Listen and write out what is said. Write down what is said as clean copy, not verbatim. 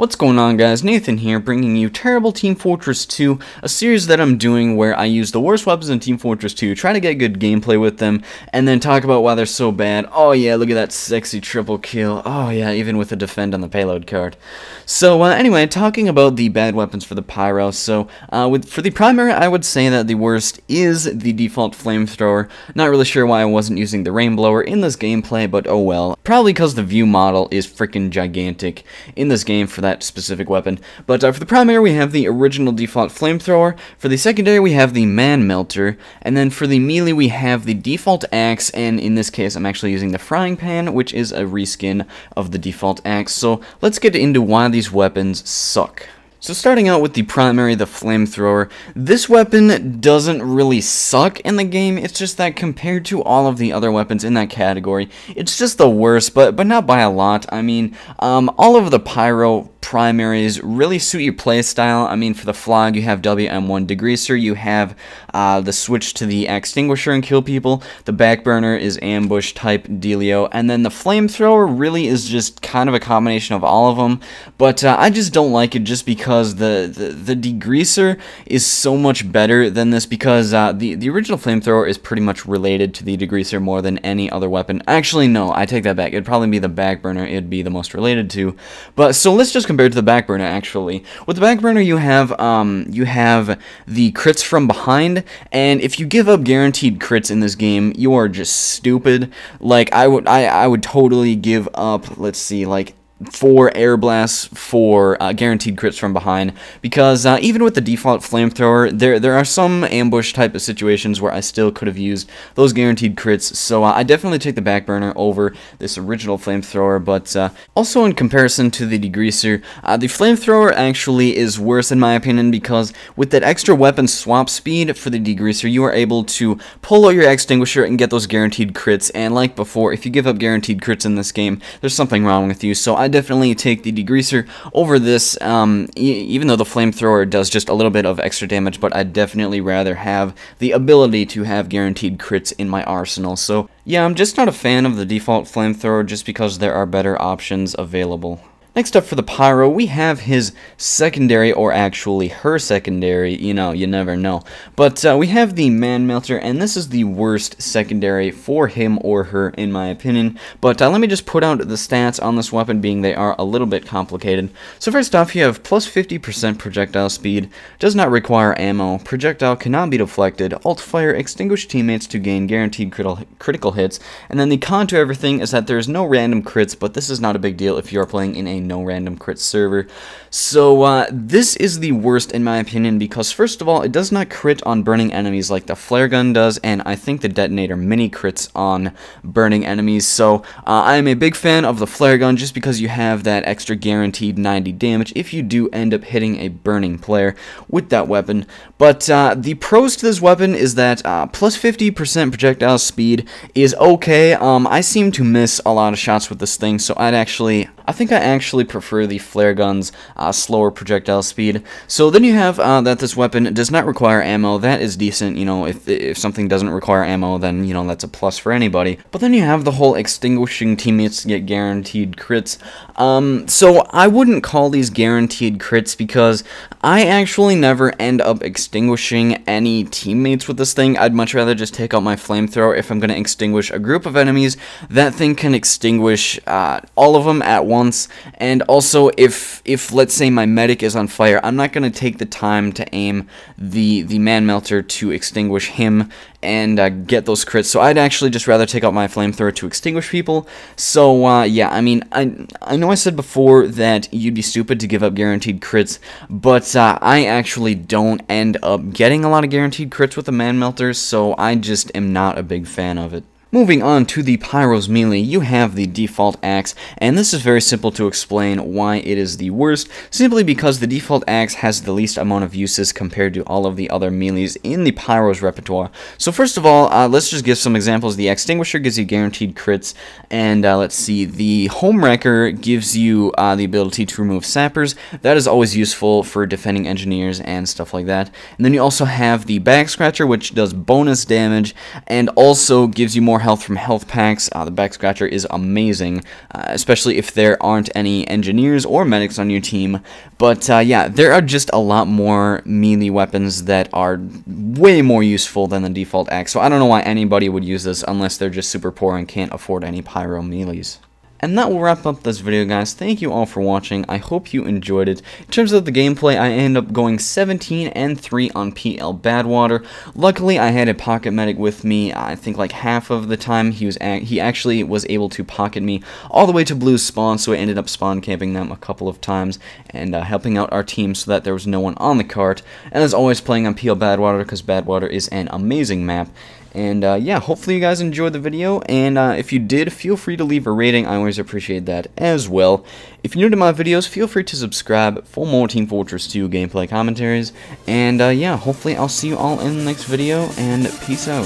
What's going on, guys? Nathan here, bringing you Terrible Team Fortress 2, a series that I'm doing where I use the worst weapons in Team Fortress 2, try to get good gameplay with them, and then talk about why they're so bad. Oh yeah, look at that sexy triple kill. Oh yeah, even with a defend on the payload card. So anyway, talking about the bad weapons for the Pyro. So for the primary, I would say that the worst is the default flamethrower. Not really sure why I wasn't using the rainblower in this gameplay, but oh well. Probably because the view model is freaking gigantic in this game for that specific weapon. But for the primary, we have the original default flamethrower. For the secondary, we have the manmelter. And then for the melee, we have the default axe. And in this case, I'm actually using the frying pan, which is a reskin of the default axe. So let's get into why these weapons suck. So starting out with the primary, the flamethrower, this weapon doesn't really suck in the game. It's just that compared to all of the other weapons in that category, it's just the worst, but not by a lot. I mean, all of the Pyro primaries really suit your playstyle. I mean, for the Flag, you have WM1 Degreaser, you have the switch to the extinguisher and kill people, the backburner is ambush type dealio, and then the flamethrower really is just kind of a combination of all of them, but I just don't like it just because the degreaser is so much better than this, because the original flamethrower is pretty much related to the degreaser more than any other weapon. Actually, no, I take that back. It'd probably be the backburner it'd be the most related to. But so let's just compare it to the backburner. Actually, with the backburner, you have the crits from behind, and if you give up guaranteed crits in this game, you are just stupid. Like I would totally give up. Let's see, like 4 air blasts for guaranteed crits from behind, because even with the default flamethrower, there are some ambush type of situations where I still could have used those guaranteed crits. So I definitely take the backburner over this original flamethrower. But also in comparison to the degreaser, the flamethrower actually is worse in my opinion, because with that extra weapon swap speed for the degreaser, you are able to pull out your extinguisher and get those guaranteed crits. And like before, if you give up guaranteed crits in this game, there's something wrong with you. So I definitely take the degreaser over this, even though the flamethrower does just a little bit of extra damage, but I'd definitely rather have the ability to have guaranteed crits in my arsenal. So yeah, I'm just not a fan of the default flamethrower just because there are better options available. Next up for the Pyro, we have his secondary, or actually her secondary, you know, you never know. But we have the manmelter, and this is the worst secondary for him or her, in my opinion. But let me just put out the stats on this weapon, being they are a little bit complicated. So first off, you have plus 50% projectile speed, does not require ammo, projectile cannot be deflected, alt fire, extinguish teammates to gain guaranteed critical hits, and then the con to everything is that there is no random crits, but this is not a big deal if you are playing in a no random crit server. So this is the worst in my opinion, because first of all, it does not crit on burning enemies like the flare gun does, and I think the detonator mini crits on burning enemies. So I am a big fan of the flare gun just because you have that extra guaranteed 90 damage if you do end up hitting a burning player with that weapon. But the pros to this weapon is that plus 50% projectile speed is okay. I seem to miss a lot of shots with this thing, so I think I actually prefer the flare gun's slower projectile speed. So then you have that this weapon does not require ammo. That is decent, you know, if something doesn't require ammo, then, you know, that's a plus for anybody. But then you have the whole extinguishing teammates to get guaranteed crits. So I wouldn't call these guaranteed crits, because I actually never end up extinguishing any teammates with this thing. I'd much rather just take out my flamethrower. If I'm going to extinguish a group of enemies, that thing can extinguish all of them at once. And also, if let's say my medic is on fire, I'm not going to take the time to aim the manmelter to extinguish him and get those crits. So I'd actually just rather take out my flamethrower to extinguish people. So yeah, I mean, I know I said before that you'd be stupid to give up guaranteed crits, but I actually don't end up getting a lot of guaranteed crits with the manmelter, so I just am not a big fan of it. Moving on to the Pyro's melee, you have the default axe, and this is very simple to explain why it is the worst, simply because the default axe has the least amount of uses compared to all of the other melees in the Pyro's repertoire. So first of all, let's just give some examples. The extinguisher gives you guaranteed crits, and let's see, the homewrecker gives you the ability to remove sappers. That is always useful for defending engineers and stuff like that. And then you also have the back scratcher, which does bonus damage, and also gives you more health from health packs. The back scratcher is amazing, especially if there aren't any engineers or medics on your team. But yeah, there are just a lot more melee weapons that are way more useful than the default axe. So I don't know why anybody would use this unless they're just super poor and can't afford any pyro melees. And that will wrap up this video, guys. Thank you all for watching. I hope you enjoyed it. In terms of the gameplay, I ended up going 17-3 on PL Badwater. Luckily, I had a pocket medic with me. I think like half of the time he actually was able to pocket me all the way to Blue's spawn, so I ended up spawn camping them a couple of times and helping out our team so that there was no one on the cart. And as always, playing on PL Badwater because Badwater is an amazing map. And yeah, hopefully you guys enjoyed the video, and if you did, feel free to leave a rating. I always appreciate that as well. If you're new to my videos, feel free to subscribe for more Team Fortress 2 gameplay commentaries. And yeah, hopefully I'll see you all in the next video, and peace out.